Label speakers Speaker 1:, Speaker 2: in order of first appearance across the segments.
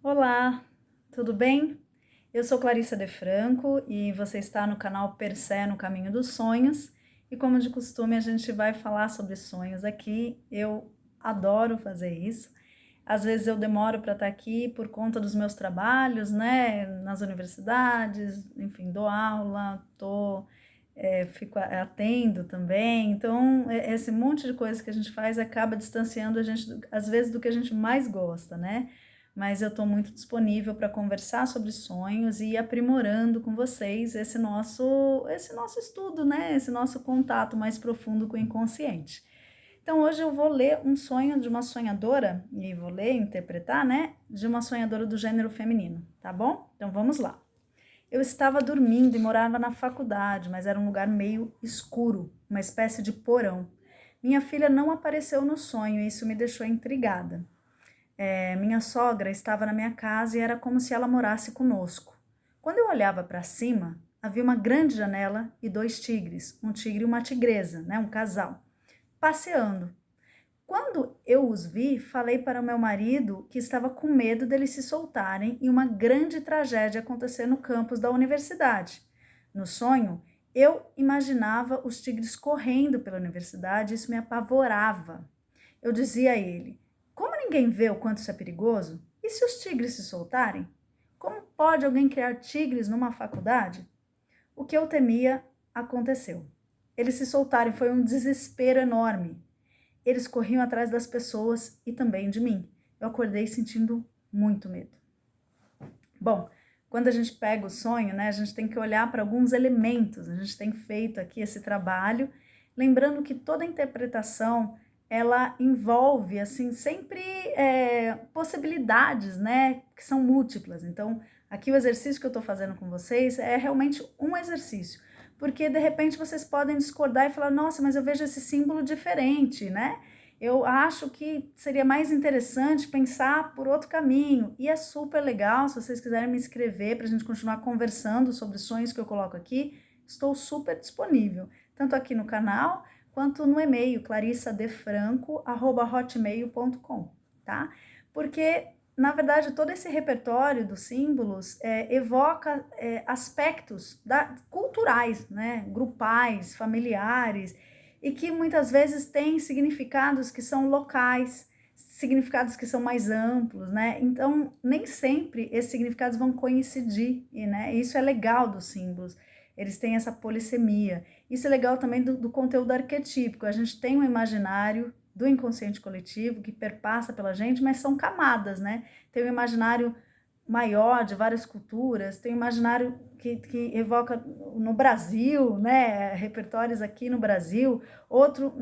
Speaker 1: Olá, tudo bem? Eu sou Clarissa De Franco e você está no canal Persé no Caminho dos Sonhos. E como de costume, a gente vai falar sobre sonhos aqui. Eu adoro fazer isso. Às vezes eu demoro para estar aqui por conta dos meus trabalhos, né? Nas universidades, enfim, dou aula, atendo também. Então, esse monte de coisa que a gente faz acaba distanciando a gente, às vezes, do que a gente mais gosta, né? Mas eu estou muito disponível para conversar sobre sonhos e ir aprimorando com vocês esse nosso estudo, né? Esse nosso contato mais profundo com o inconsciente. Então hoje eu vou ler um sonho de uma sonhadora, e vou ler, interpretar, né? De uma sonhadora do gênero feminino, tá bom? Então vamos lá. Eu estava dormindo e morava na faculdade, mas era um lugar meio escuro, uma espécie de porão. Minha filha não apareceu no sonho e isso me deixou intrigada. Minha sogra estava na minha casa e era como se ela morasse conosco. Quando eu olhava para cima, havia uma grande janela e dois tigres, um tigre e uma tigresa, né, um casal, passeando. Quando eu os vi, falei para o meu marido que estava com medo deles se soltarem e uma grande tragédia acontecer no campus da universidade. No sonho, eu imaginava os tigres correndo pela universidade e isso me apavorava. Eu dizia a ele: como ninguém vê o quanto isso é perigoso? E se os tigres se soltarem? Como pode alguém criar tigres numa faculdade? O que eu temia aconteceu. Eles se soltaram e foi um desespero enorme. Eles corriam atrás das pessoas e também de mim. Eu acordei sentindo muito medo. Bom, quando a gente pega o sonho, né, a gente tem que olhar para alguns elementos. A gente tem feito aqui esse trabalho, lembrando que toda interpretação ela envolve assim sempre possibilidades, né, que são múltiplas. Então, aqui o exercício que eu estou fazendo com vocês é realmente um exercício, porque de repente vocês podem discordar e falar: nossa, mas eu vejo esse símbolo diferente, né? Eu acho que seria mais interessante pensar por outro caminho. E é super legal, se vocês quiserem me escrever para a gente continuar conversando sobre sonhos que eu coloco aqui, estou super disponível, tanto aqui no canal quanto no e-mail clarissadefranco@hotmail.com, tá? Porque, na verdade, todo esse repertório dos símbolos evoca aspectos culturais, né? Grupais, familiares, e que muitas vezes têm significados que são locais, significados que são mais amplos, né? Então, nem sempre esses significados vão coincidir, né? Isso é legal dos símbolos, eles têm essa polissemia. Isso é legal também do conteúdo arquetípico. A gente tem um imaginário do inconsciente coletivo que perpassa pela gente, mas são camadas, né? Tem um imaginário maior de várias culturas, tem um imaginário que evoca no Brasil, né, repertórios aqui no Brasil, outro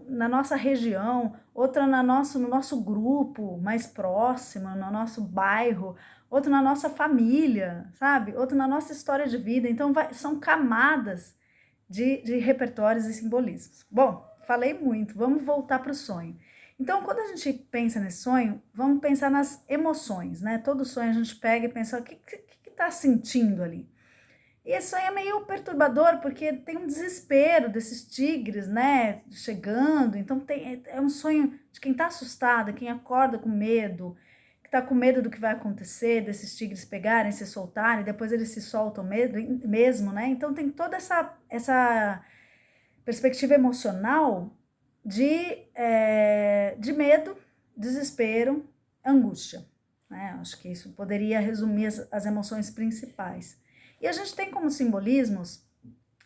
Speaker 1: na nossa região, outra no nosso grupo mais próximo, no nosso bairro, outro na nossa família, sabe? Outro na nossa história de vida. Então, são camadas de repertórios e simbolismos. Bom, falei muito, vamos voltar para o sonho. Então, quando a gente pensa nesse sonho, vamos pensar nas emoções, né? Todo sonho a gente pega e pensa: o que tá sentindo ali? E esse sonho é meio perturbador, porque tem um desespero desses tigres, né? Chegando. Então, é um sonho de quem tá assustado, quem acorda com medo, que tá com medo do que vai acontecer, desses tigres pegarem, se soltarem, depois eles se soltam mesmo, né? Então, tem toda essa perspectiva emocional de medo, desespero, angústia, né? Acho que isso poderia resumir as emoções principais. E a gente tem como simbolismos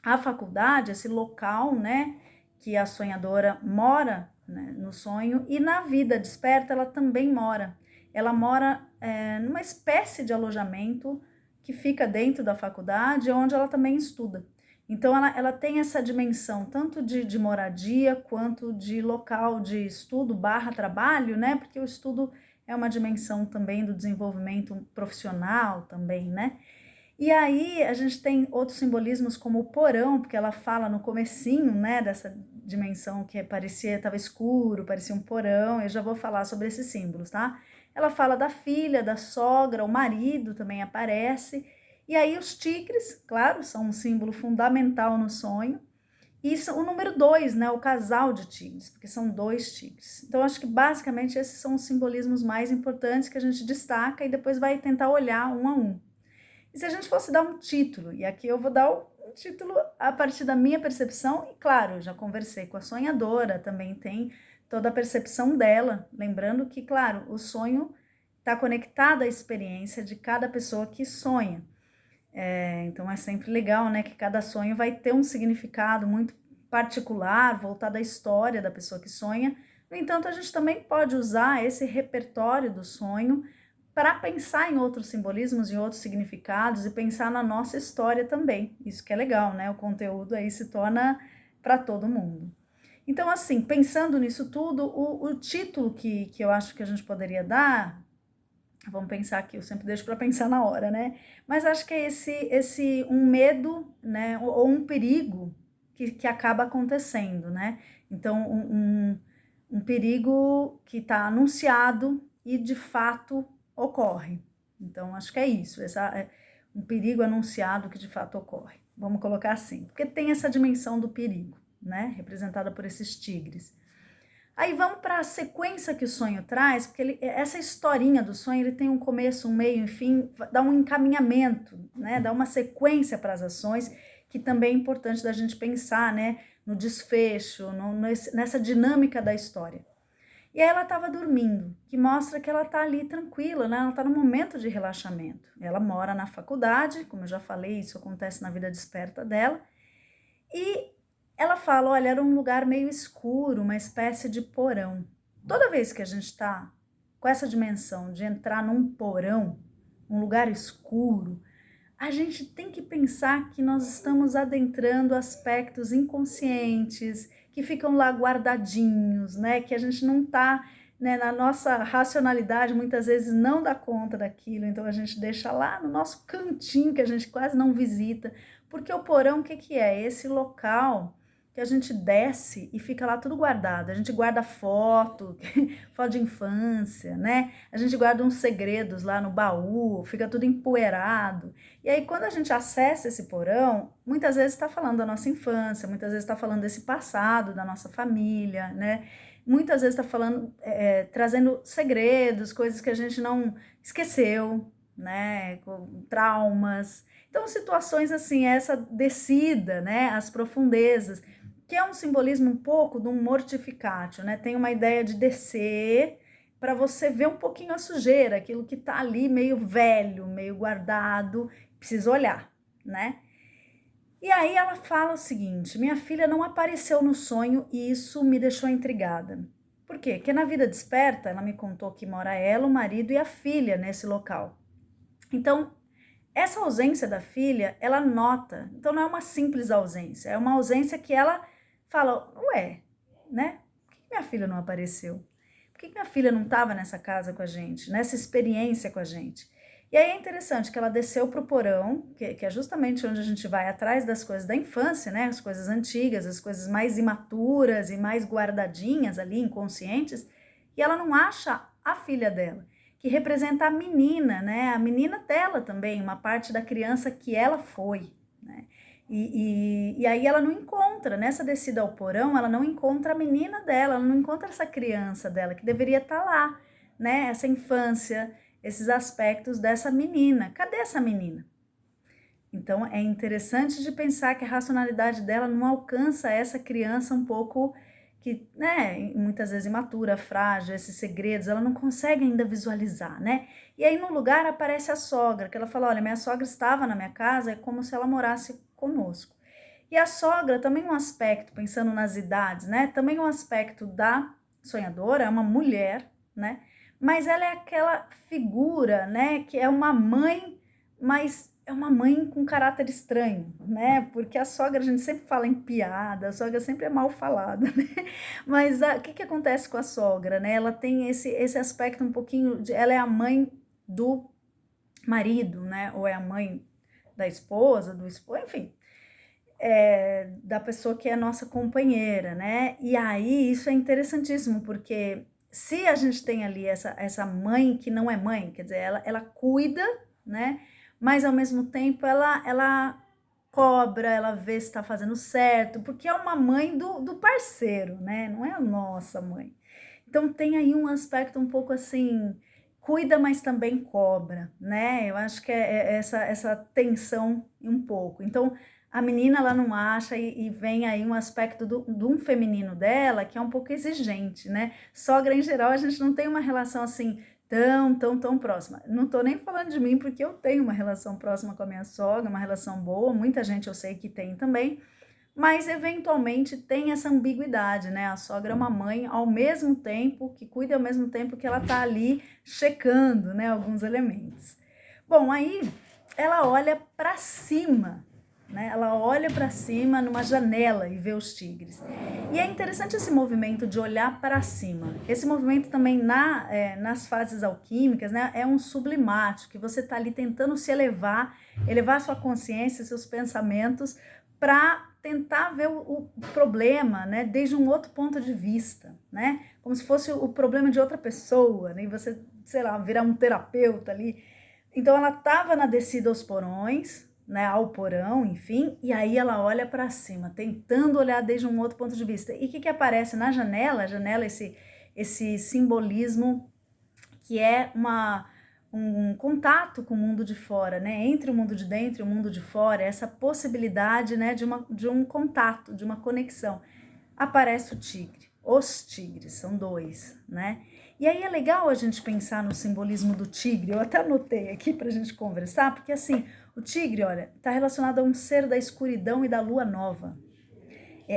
Speaker 1: a faculdade, esse local, né, que a sonhadora mora, né, no sonho, e na vida desperta ela também mora. Ela mora numa espécie de alojamento que fica dentro da faculdade, onde ela também estuda. Então, ela tem essa dimensão tanto de moradia quanto de local de estudo barra trabalho, né? Porque o estudo é uma dimensão também do desenvolvimento profissional também, né? E aí a gente tem outros simbolismos como o porão, porque ela fala no comecinho, né, dessa dimensão que parecia, estava escuro, parecia um porão. Eu já vou falar sobre esses símbolos, tá? Ela fala da filha, da sogra, o marido também aparece. E aí os tigres, claro, são um símbolo fundamental no sonho. E o número 2, né, o casal de tigres, porque são 2 tigres. Então, acho que basicamente esses são os simbolismos mais importantes que a gente destaca e depois vai tentar olhar um a um. E se a gente fosse dar um título, e aqui eu vou dar um título a partir da minha percepção, e claro, eu já conversei com a sonhadora, também tem toda a percepção dela, lembrando que, claro, o sonho está conectado à experiência de cada pessoa que sonha. Então é sempre legal, né, que cada sonho vai ter um significado muito particular, voltado à história da pessoa que sonha. No entanto, a gente também pode usar esse repertório do sonho para pensar em outros simbolismos, em outros significados e pensar na nossa história também. Isso que é legal, né? O conteúdo aí se torna para todo mundo. Então, assim, pensando nisso tudo, o título que eu acho que a gente poderia dar, vamos pensar aqui, eu sempre deixo para pensar na hora, né? Mas acho que é esse um medo, né? Ou um perigo que acaba acontecendo, né? Então, um perigo que está anunciado e de fato ocorre. Então, acho que é isso, um perigo anunciado que de fato ocorre. Vamos colocar assim, porque tem essa dimensão do perigo, né? Representada por esses tigres. Aí vamos para a sequência que o sonho traz, porque essa historinha do sonho, ele tem um começo, um meio, enfim, dá um encaminhamento, né? Dá uma sequência para as ações, que também é importante da gente pensar, né? No desfecho, nessa dinâmica da história. E aí ela estava dormindo, que mostra que ela está ali tranquila, né? Ela está no momento de relaxamento. Ela mora na faculdade, como eu já falei, isso acontece na vida desperta dela. E ela fala, olha, era um lugar meio escuro, uma espécie de porão. Toda vez que a gente está com essa dimensão de entrar num porão, um lugar escuro, a gente tem que pensar que nós estamos adentrando aspectos inconscientes, que ficam lá guardadinhos, né? Que a gente não está, né, na nossa racionalidade, muitas vezes não dá conta daquilo, então a gente deixa lá no nosso cantinho, que a gente quase não visita, porque o porão, o que que é? Esse local que a gente desce e fica lá tudo guardado. A gente guarda foto, foto de infância, né? A gente guarda uns segredos lá no baú, fica tudo empoeirado. E aí, quando a gente acessa esse porão, muitas vezes está falando da nossa infância, muitas vezes está falando desse passado, da nossa família, né? Muitas vezes está falando, trazendo segredos, coisas que a gente não esqueceu, né? Com traumas. Então, situações assim, essa descida, né? As profundezas, que é um simbolismo um pouco de um mortificatio, né? Tem uma ideia de descer para você ver um pouquinho a sujeira, aquilo que está ali meio velho, meio guardado, precisa olhar, né? E aí ela fala o seguinte: minha filha não apareceu no sonho e isso me deixou intrigada. Por quê? Porque na vida desperta, ela me contou que mora ela, o marido e a filha nesse local. Então, essa ausência da filha, ela nota. Então, não é uma simples ausência, é uma ausência que ela fala, ué, né? Por que minha filha não apareceu? Por que minha filha não estava nessa casa com a gente, nessa experiência com a gente? E aí é interessante que ela desceu para o porão, que é justamente onde a gente vai atrás das coisas da infância, né? As coisas antigas, as coisas mais imaturas e mais guardadinhas ali, inconscientes, e ela não acha a filha dela, que representa a menina, né? A menina dela também, uma parte da criança que ela foi, né? E aí ela não encontra, nessa descida ao porão, ela não encontra a menina dela, ela não encontra essa criança dela, que deveria estar lá, né? Essa infância, esses aspectos dessa menina. Cadê essa menina? Então é interessante de pensar que a racionalidade dela não alcança essa criança um pouco que, né, muitas vezes imatura, frágil, esses segredos, ela não consegue ainda visualizar, né? E aí no lugar aparece a sogra, que ela fala, olha, minha sogra estava na minha casa, é como se ela morasse conosco. E a sogra também um aspecto, pensando nas idades, né? Também um aspecto da sonhadora, é uma mulher, né? Mas ela é aquela figura, né, que é uma mãe, mas é uma mãe com caráter estranho, né? Porque a sogra, a gente sempre fala em piada, a sogra sempre é mal falada, né? Mas o que acontece com a sogra, né? Ela tem esse aspecto um pouquinho ela é a mãe do marido, né? Ou é a mãe da esposa, do esposo, enfim, da pessoa que é a nossa companheira, né? E aí isso é interessantíssimo, porque se a gente tem ali essa mãe que não é mãe, quer dizer, ela cuida, né? Mas ao mesmo tempo ela cobra, ela vê se está fazendo certo, porque é uma mãe do parceiro, né? Não é a nossa mãe. Então tem aí um aspecto um pouco assim, cuida, mas também cobra, né? Eu acho que é essa tensão um pouco. Então a menina ela não acha e vem aí um aspecto de um feminino dela que é um pouco exigente, né? Sogra em geral a gente não tem uma relação assim tão próxima. Não tô nem falando de mim porque eu tenho uma relação próxima com a minha sogra, uma relação boa, muita gente eu sei que tem também. Mas eventualmente tem essa ambiguidade, né? A sogra é uma mãe ao mesmo tempo, que cuida ao mesmo tempo que ela tá ali checando, né, alguns elementos. Bom, aí ela olha para cima, né? Ela olha para cima numa janela e vê os tigres. E é interessante esse movimento de olhar para cima. Esse movimento também nas fases alquímicas, né, é um sublimático, que você tá ali tentando se elevar sua consciência, seus pensamentos, para tentar ver o problema, né, desde um outro ponto de vista, né, como se fosse o problema de outra pessoa, né, e você, sei lá, virar um terapeuta ali. Então ela estava na descida aos porões, né, ao porão, enfim, e aí ela olha para cima, tentando olhar desde um outro ponto de vista. E o que aparece na janela? A janela, esse simbolismo que é um contato com o mundo de fora, né? Entre o mundo de dentro e o mundo de fora, essa possibilidade, né, de um contato, de uma conexão. Aparece o tigre, os tigres, são dois, né? E aí é legal a gente pensar no simbolismo do tigre, eu até anotei aqui pra gente conversar, porque assim, o tigre, olha, tá relacionado a um ser da escuridão e da lua nova.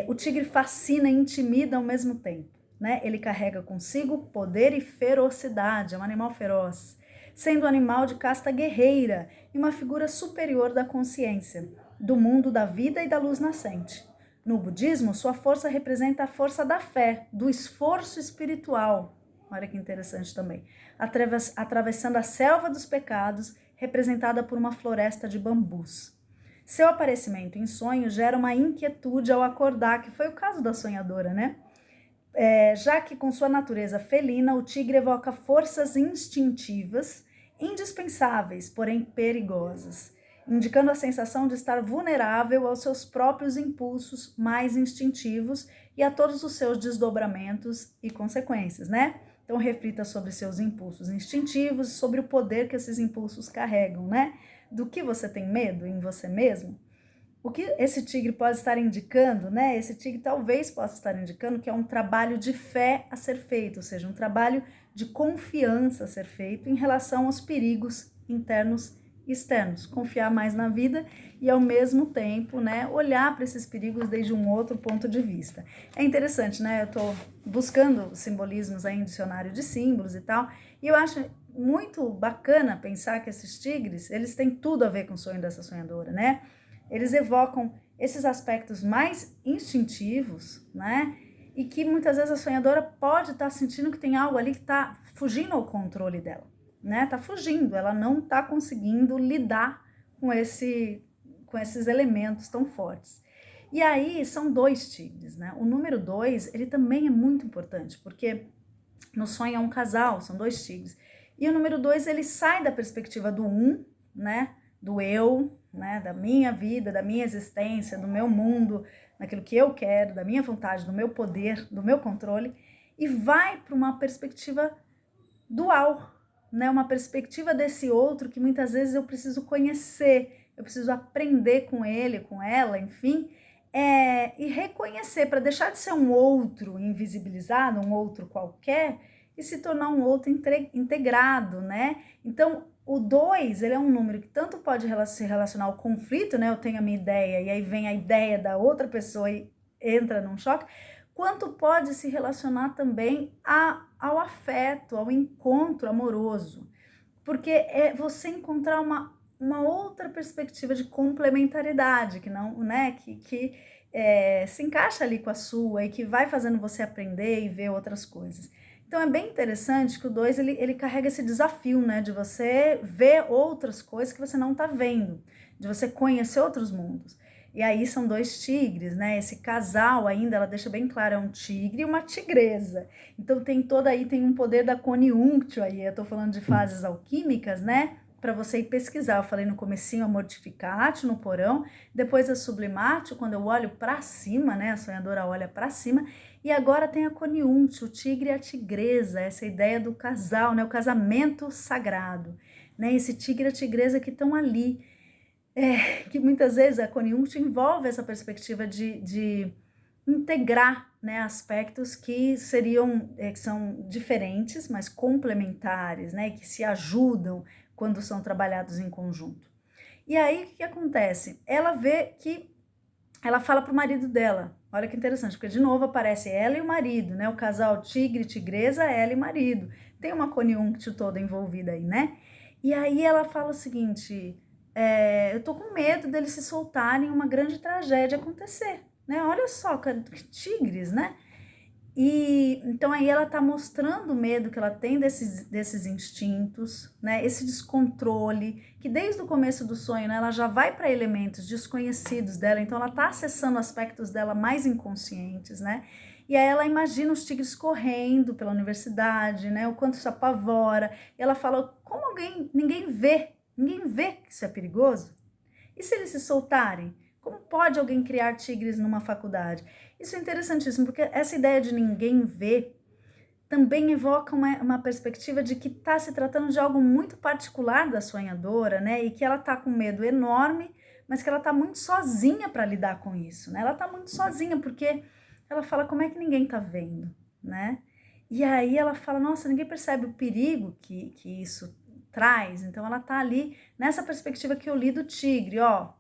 Speaker 1: O tigre fascina e intimida ao mesmo tempo, né? Ele carrega consigo poder e ferocidade, é um animal feroz, sendo um animal de casta guerreira e uma figura superior da consciência, do mundo da vida e da luz nascente. No budismo, sua força representa a força da fé, do esforço espiritual. Olha que interessante também. Atravessando a selva dos pecados, representada por uma floresta de bambus. Seu aparecimento em sonho gera uma inquietude ao acordar, que foi o caso da sonhadora, né? Já que com sua natureza felina, o tigre evoca forças instintivas, indispensáveis, porém perigosas, indicando a sensação de estar vulnerável aos seus próprios impulsos mais instintivos e a todos os seus desdobramentos e consequências, né? Então reflita sobre seus impulsos instintivos, sobre o poder que esses impulsos carregam, né? Do que você tem medo em você mesmo? O que esse tigre pode estar indicando, né? Esse tigre talvez possa estar indicando que é um trabalho de fé a ser feito, ou seja, um trabalho de confiança a ser feito em relação aos perigos internos e externos. Confiar mais na vida e, ao mesmo tempo, né, olhar para esses perigos desde um outro ponto de vista. É interessante, né? Eu estou buscando simbolismos aí em dicionário de símbolos e tal, e eu acho muito bacana pensar que esses tigres, eles têm tudo a ver com o sonho dessa sonhadora, né? Eles evocam esses aspectos mais instintivos, né? E que muitas vezes a sonhadora pode estar sentindo que tem algo ali que está fugindo ao controle dela, né? Está fugindo, ela não está conseguindo lidar com esses elementos tão fortes. E aí são dois tigres, né? O número 2, ele também é muito importante, porque no sonho é um casal, são dois tigres. E o número 2, ele sai da perspectiva do né? Do eu, né? Da minha vida, da minha existência, do meu mundo, daquilo que eu quero, da minha vontade, do meu poder, do meu controle, e vai para uma perspectiva dual, né? Uma perspectiva desse outro que muitas vezes eu preciso conhecer, eu preciso aprender com ele, com ela, enfim, e reconhecer, para deixar de ser um outro invisibilizado, um outro qualquer, e se tornar um outro integrado, né? Então, o 2, ele é um número que tanto pode se relacionar ao conflito, né? Eu tenho a minha ideia e aí vem a ideia da outra pessoa e entra num choque, quanto pode se relacionar também ao afeto, ao encontro amoroso. Porque é você encontrar uma outra perspectiva de complementaridade, que não, né? Que se encaixa ali com a sua e que vai fazendo você aprender e ver outras coisas. Então é bem interessante que o 2 ele carrega esse desafio, né, de você ver outras coisas que você não está vendo, de você conhecer outros mundos. E aí são dois tigres, né? Esse casal ainda, ela deixa bem claro, é um tigre e uma tigresa. Então tem um poder da coniúnctio aí, eu tô falando de fases alquímicas, né? para você ir pesquisar. Eu falei no comecinho a mortificatio no porão, depois a sublimatio, quando eu olho para cima, né, a sonhadora olha para cima, e agora tem a coniunctio, o tigre e a tigresa, essa ideia do casal, né, o casamento sagrado, né, esse tigre e a tigresa que estão ali, que muitas vezes a coniunctio envolve essa perspectiva de integrar, né, aspectos que seriam, que são diferentes, mas complementares, né, que se ajudam quando são trabalhados em conjunto. E aí, o que acontece? Ela vê que, ela fala para o marido dela, olha que interessante, porque de novo aparece ela e o marido, né, o casal tigre, tigresa, ela e marido, tem uma coniunctio toda envolvida aí, né, e aí ela fala o seguinte, eu tô com medo deles se soltarem, uma grande tragédia acontecer, né? Olha só, que tigres, né? E então aí ela tá mostrando o medo que ela tem desses instintos, né? Esse descontrole, que desde o começo do sonho, né, ela já vai para elementos desconhecidos dela, então ela tá acessando aspectos dela mais inconscientes, né? E aí ela imagina os tigres correndo pela universidade, né? O quanto isso apavora. E ela fala, como ninguém vê que isso é perigoso? E se eles se soltarem? Como pode alguém criar tigres numa faculdade? Isso é interessantíssimo, porque essa ideia de ninguém ver também evoca uma perspectiva de que está se tratando de algo muito particular da sonhadora, né? E que ela está com medo enorme, mas que ela está muito sozinha para lidar com isso, né? Ela está muito sozinha, porque ela fala, como é que ninguém está vendo, né? E aí ela fala, nossa, ninguém percebe o perigo que isso traz. Então ela está ali nessa perspectiva que eu li do tigre, ó,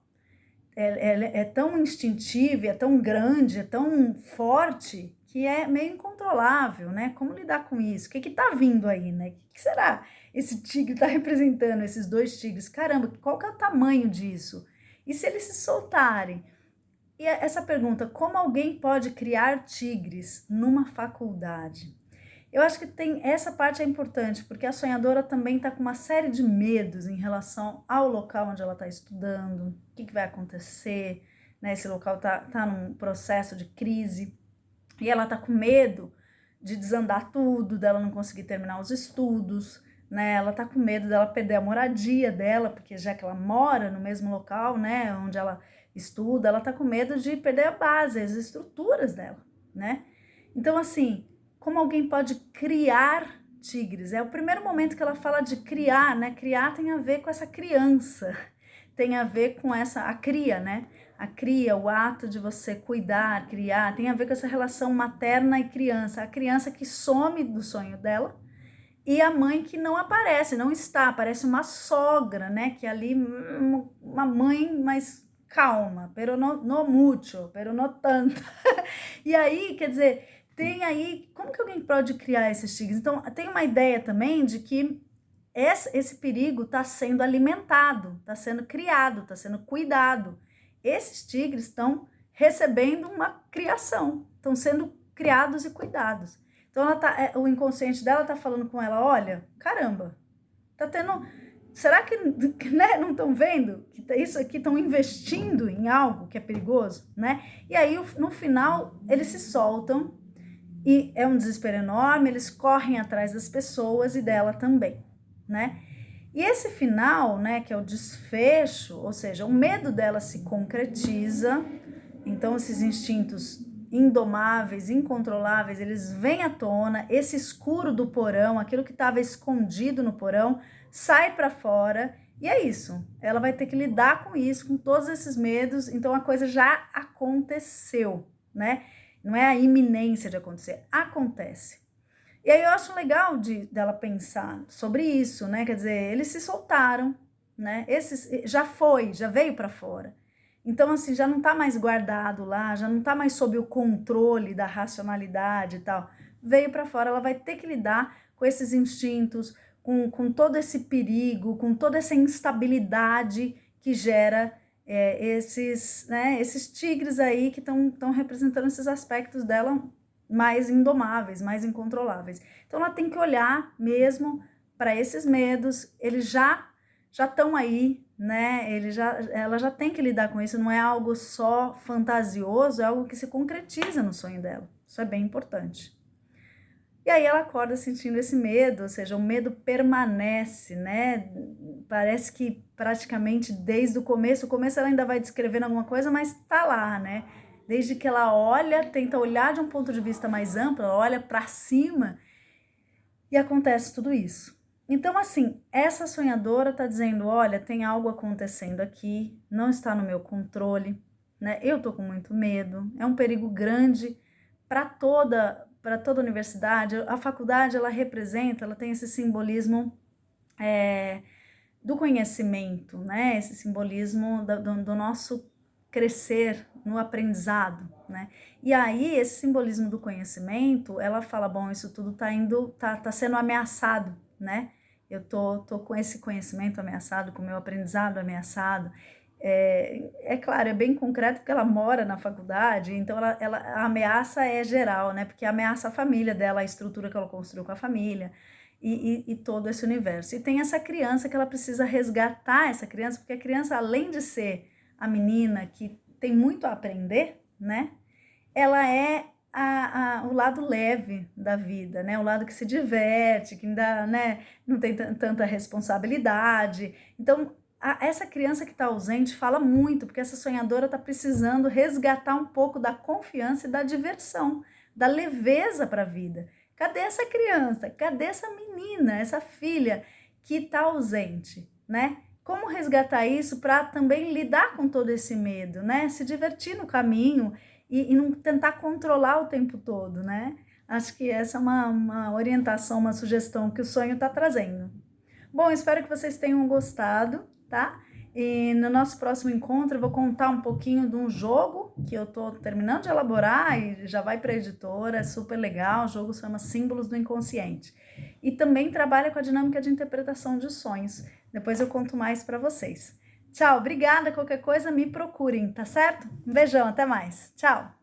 Speaker 1: é tão instintivo, é tão grande, é tão forte, que é meio incontrolável, né? Como lidar com isso? O que tá vindo aí, né? O que será esse tigre tá representando, esses dois tigres? Caramba, qual que é o tamanho disso? E se eles se soltarem? E essa pergunta, como alguém pode criar tigres numa faculdade? Eu acho que essa parte é importante, porque a sonhadora também está com uma série de medos em relação ao local onde ela está estudando, o que vai acontecer, né? Esse local está num processo de crise, e ela está com medo de desandar tudo, dela não conseguir terminar os estudos, né? Ela está com medo dela perder a moradia dela, porque já que ela mora no mesmo local, né, onde ela estuda, ela está com medo de perder a base, as estruturas dela, né? Então, assim, como alguém pode criar tigres? É o primeiro momento que ela fala de criar, né? Criar tem a ver com essa criança, tem a ver com a cria, né? A cria, o ato de você cuidar, criar, tem a ver com essa relação materna e criança. A criança que some do sonho dela e a mãe que não aparece, não está, parece uma sogra, né? Que ali, uma mãe mais calma, pero no mucho, pero no tanto. E aí, quer dizer, tem aí, como que alguém pode criar esses tigres? Então, tem uma ideia também de que esse perigo está sendo alimentado, está sendo criado, está sendo cuidado. Esses tigres estão recebendo uma criação, estão sendo criados e cuidados. Então, o inconsciente dela está falando com ela, olha, caramba, tá tendo... Será que né, não estão vendo que isso aqui estão investindo em algo que é perigoso, né? E aí, no final, eles se soltam e é um desespero enorme, eles correm atrás das pessoas e dela também, né? E esse final, né, que é o desfecho, ou seja, o medo dela se concretiza, então esses instintos indomáveis, incontroláveis, eles vêm à tona, esse escuro do porão, aquilo que estava escondido no porão, sai para fora, e é isso. Ela vai ter que lidar com isso, com todos esses medos, então a coisa já aconteceu, né? Não é a iminência de acontecer, acontece. E aí eu acho legal dela pensar sobre isso, né? Quer dizer, eles se soltaram, né? Já veio para fora. Então, assim, já não tá mais guardado lá, já não tá mais sob o controle da racionalidade e tal. Veio para fora, ela vai ter que lidar com esses instintos, com todo esse perigo, com toda essa instabilidade que gera esses tigres aí que estão representando esses aspectos dela mais indomáveis, mais incontroláveis. Então ela tem que olhar mesmo para esses medos, eles já estão aí, né? Ela já tem que lidar com isso, não é algo só fantasioso, é algo que se concretiza no sonho dela. Isso é bem importante. E aí ela acorda sentindo esse medo, ou seja, o medo permanece, né? Parece que praticamente desde o começo ela ainda vai descrevendo alguma coisa, mas tá lá, né? Desde que ela olha, tenta olhar de um ponto de vista mais amplo, ela olha para cima e acontece tudo isso. Então, assim, essa sonhadora tá dizendo, olha, tem algo acontecendo aqui, não está no meu controle, né? Eu tô com muito medo, é um perigo grande para toda a universidade. A faculdade, ela tem esse simbolismo do conhecimento, né? Esse simbolismo do nosso crescer no aprendizado, né? E aí, esse simbolismo do conhecimento, ela fala, bom, isso tudo tá sendo ameaçado, né? Eu tô com esse conhecimento ameaçado, com o meu aprendizado ameaçado. Claro, é bem concreto porque ela mora na faculdade, então a ameaça é geral, né? Porque ameaça a família dela, a estrutura que ela construiu com a família e todo esse universo. E tem essa criança que ela precisa resgatar essa criança, porque a criança, além de ser a menina que tem muito a aprender, né? Ela é o lado leve da vida, né? O lado que se diverte, que ainda, né, não tem tanta responsabilidade. Então, essa criança que está ausente fala muito, porque essa sonhadora está precisando resgatar um pouco da confiança e da diversão, da leveza para a vida. Cadê essa criança? Cadê essa menina, essa filha que está ausente, né? Como resgatar isso para também lidar com todo esse medo, né? Se divertir no caminho e não tentar controlar o tempo todo, né? Acho que essa é uma orientação, uma sugestão que o sonho está trazendo. Bom, espero que vocês tenham gostado, tá? E no nosso próximo encontro eu vou contar um pouquinho de um jogo que eu tô terminando de elaborar e já vai para a editora, é super legal, o jogo se chama Símbolos do Inconsciente. E também trabalha com a dinâmica de interpretação de sonhos. Depois eu conto mais para vocês. Tchau, obrigada, qualquer coisa me procurem, tá certo? Um beijão, até mais. Tchau!